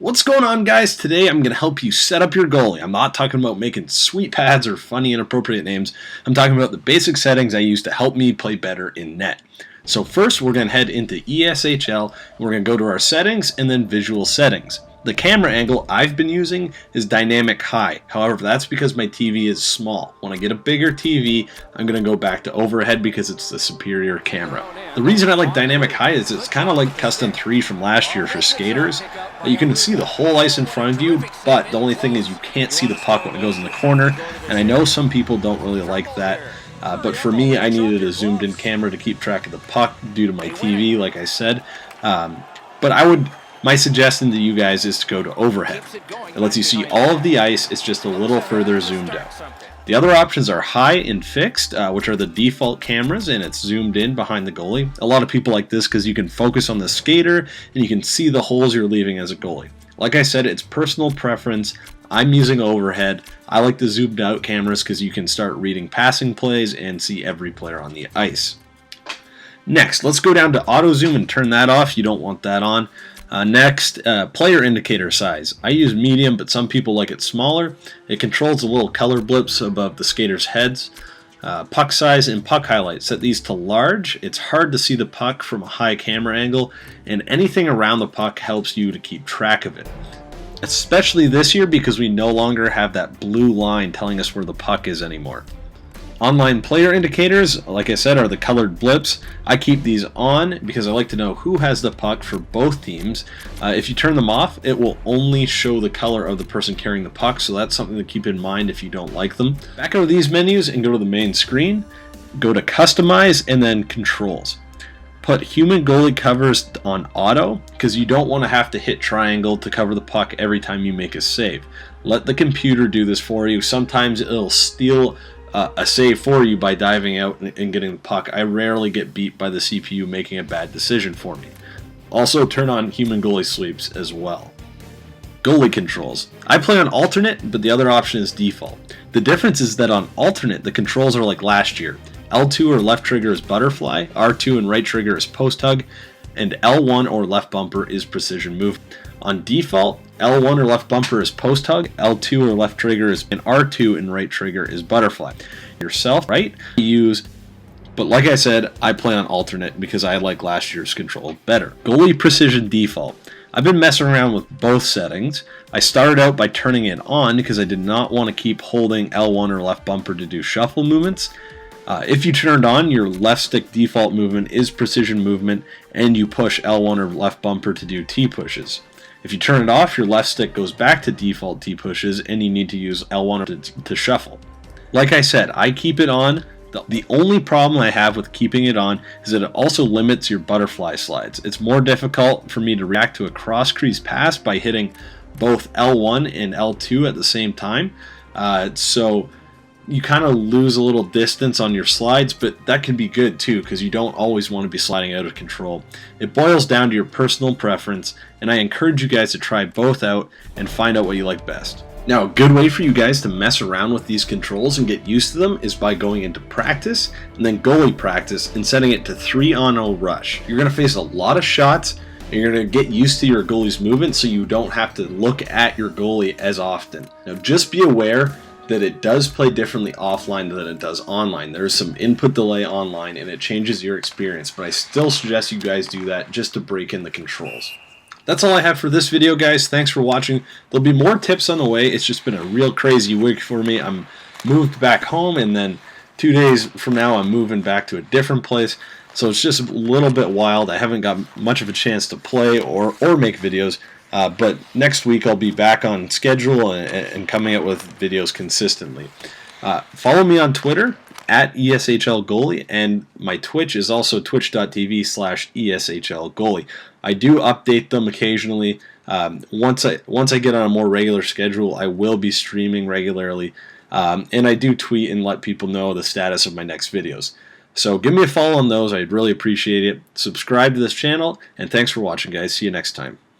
What's going on, guys? Today I'm going to help you set up your goalie. I'm not talking about making sweet pads or funny inappropriate names. I'm talking about the basic settings I use to help me play better in net. So first we're going to head into ESHL, and we're going to go to our settings and then visual settings. The camera angle I've been using is dynamic high. However, that's because my TV is small. When I get a bigger TV, I'm going to go back to overhead because it's the superior camera. The reason I like dynamic high is it's kind of like Custom 3 from last year for skaters. You can see the whole ice in front of you, but the only thing is you can't see the puck when it goes in the corner, and I know some people don't really like that. But for me, I needed a zoomed in camera to keep track of the puck due to my TV, like I said. My suggestion to you guys is to go to overhead. It lets you see all of the ice, it's just a little further zoomed out. The other options are high and fixed, which are the default cameras, and it's zoomed in behind the goalie. A lot of people like this because you can focus on the skater and you can see the holes you're leaving as a goalie. Like I said, it's personal preference. I'm using overhead. I like the zoomed out cameras because you can start reading passing plays and see every player on the ice. Next, let's go down to auto zoom and turn that off. You don't want that on. Next, player indicator size. I use medium, but some people like it smaller. It controls the little color blips above the skaters' heads. Puck size and puck highlight. Set these to large. It's hard to see the puck from a high camera angle, and anything around the puck helps you to keep track of it. Especially this year because we no longer have that blue line telling us where the puck is anymore. Online player indicators, like I said, are the colored blips. I keep these on because I like to know who has the puck for both teams. If you turn them off, it will only show the color of the person carrying the puck, so that's something to keep in mind if you don't like them. Back out of these menus and go to the main screen, go to Customize and then Controls. Put human goalie covers on auto because you don't want to have to hit triangle to cover the puck every time you make a save. Let the computer do this for you. Sometimes it'll steal a save for you by diving out and getting the puck. I rarely get beat by the CPU making a bad decision for me. Also turn on human goalie sweeps as well. Goalie controls. I play on alternate, but the other option is default. The difference is that on alternate, the controls are like last year. L2 or left trigger is butterfly, R2 and right trigger is post hug, and L1 or left bumper is precision move. On default, L1 or left bumper is post hug, L2 or left trigger is, and R2 and right trigger is butterfly. Yourself, right? But like I said, I play on alternate because I like last year's control better. Goalie precision default. I've been messing around with both settings. I started out by turning it on because I did not want to keep holding L1 or left bumper to do shuffle movements. If you turned on, your left stick default movement is precision movement, and you push L1 or left bumper to do T pushes. If you turn it off, your left stick goes back to default T pushes, and you need to use L1 to shuffle. Like I said, I keep it on. The only problem I have with keeping it on is that it also limits your butterfly slides. It's more difficult for me to react to a cross crease pass by hitting both L1 and L2 at the same time. So you kind of lose a little distance on your slides, but that can be good too because you don't always want to be sliding out of control. It boils down to your personal preference, and I encourage you guys to try both out and find out what you like best. Now, a good way for you guys to mess around with these controls and get used to them is by going into practice and then goalie practice and setting it to 3-on-0 rush. You're going to face a lot of shots, and you're going to get used to your goalie's movement so you don't have to look at your goalie as often. Now, just be aware that it does play differently offline than it does online. There's some input delay online and it changes your experience, but I still suggest you guys do that just to break in the controls. That's all I have for this video, guys. Thanks for watching. There'll be more tips on the way. It's just been a real crazy week for me. I'm moved back home, and then 2 days from now I'm moving back to a different place. So it's just a little bit wild. I haven't got much of a chance to play or make videos. But next week I'll be back on schedule and coming out with videos consistently. Follow me on Twitter at ESHL Goalie, and my Twitch is also twitch.tv/ESHL Goalie. I do update them occasionally. Once I get on a more regular schedule, I will be streaming regularly, and I do tweet and let people know the status of my next videos. So give me a follow on those. I'd really appreciate it. Subscribe to this channel, and thanks for watching, guys. See you next time.